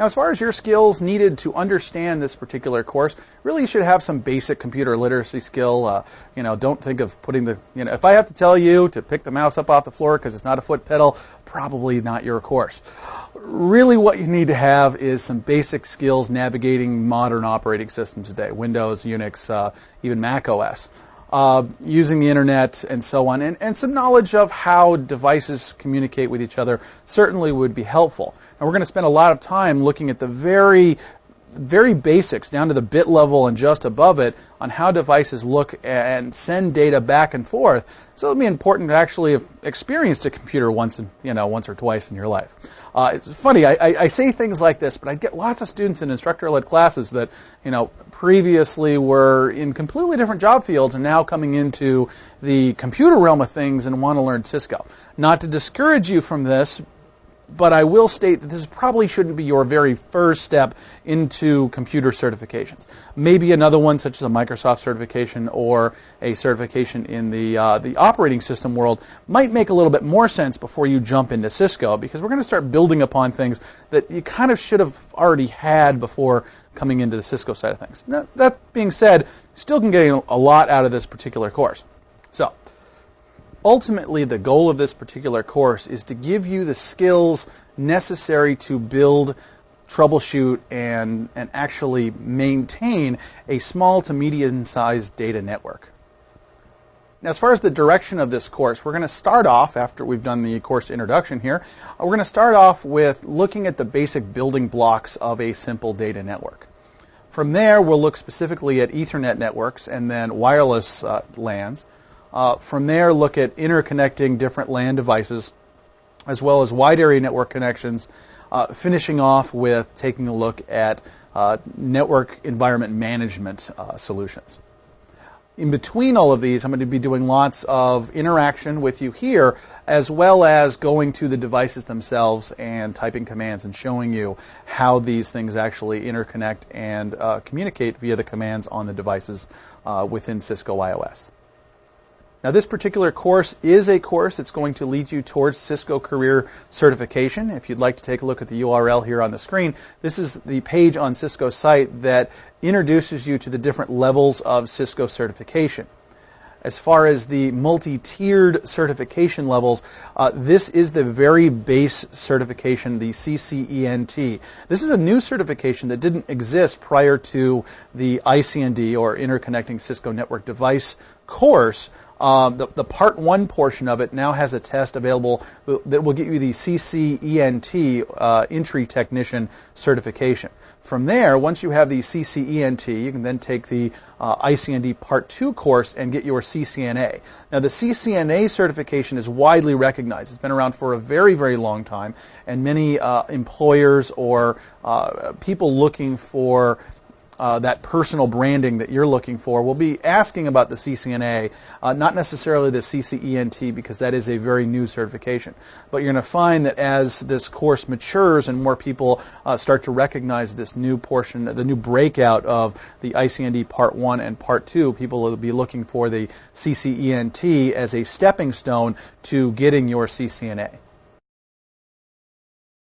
Now, as far as your skills needed to understand this particular course, really you should have some basic computer literacy skill. Don't think of putting if I have to tell you to pick the mouse up off the floor because it's not a foot pedal, probably not your course. Really what you need to have is some basic skills navigating modern operating systems today, Windows, Unix, even Mac OS. Using the internet and so on, and some knowledge of how devices communicate with each other certainly would be helpful. And we're going to spend a lot of time looking at the very basics, down to the bit level and just above it, on how devices look and send data back and forth. So it'll be important to actually have experienced a computer once or twice in your life. It's funny, I say things like this, but I get lots of students in instructor-led classes that, previously were in completely different job fields and now coming into the computer realm of things and want to learn Cisco. Not to discourage you from this, but I will state that this probably shouldn't be your very first step into computer certifications. Maybe another one, such as a Microsoft certification or a certification in the operating system world, might make a little bit more sense before you jump into Cisco, because we're going to start building upon things that you kind of should have already had before coming into the Cisco side of things. Now, that being said, still can get a lot out of this particular course. So, ultimately, the goal of this particular course is to give you the skills necessary to build, troubleshoot, and actually maintain a small to medium-sized data network. Now, as far as the direction of this course, we're going to start off, after we've done the course introduction here, we're going to start off with looking at the basic building blocks of a simple data network. From there, we'll look specifically at Ethernet networks and then wireless LANs. From there, look at interconnecting different LAN devices, as well as wide area network connections, finishing off with taking a look at network environment management solutions. In between all of these, I'm going to be doing lots of interaction with you here, as well as going to the devices themselves and typing commands and showing you how these things actually interconnect and communicate via the commands on the devices within Cisco iOS. Now, this particular course is a course that's going to lead you towards Cisco Career Certification. If you'd like to take a look at the URL here on the screen, this is the page on Cisco's site that introduces you to the different levels of Cisco certification. As far as the multi-tiered certification levels, this is the very base certification, the CCENT. This is a new certification that didn't exist prior to the ICND, or Interconnecting Cisco Network Device course. The Part 1 portion of it now has a test available that will get you the CCENT Entry Technician certification. From there, once you have the CCENT, you can then take the ICND Part 2 course and get your CCNA. Now, the CCNA certification is widely recognized. It's been around for a very, very long time, and many employers or people looking for that personal branding that you're looking for will be asking about the CCNA, not necessarily the CCENT, because that is a very new certification. But you're going to find that as this course matures and more people start to recognize this new portion, the new breakout of the ICND Part 1 and Part 2, people will be looking for the CCENT as a stepping stone to getting your CCNA.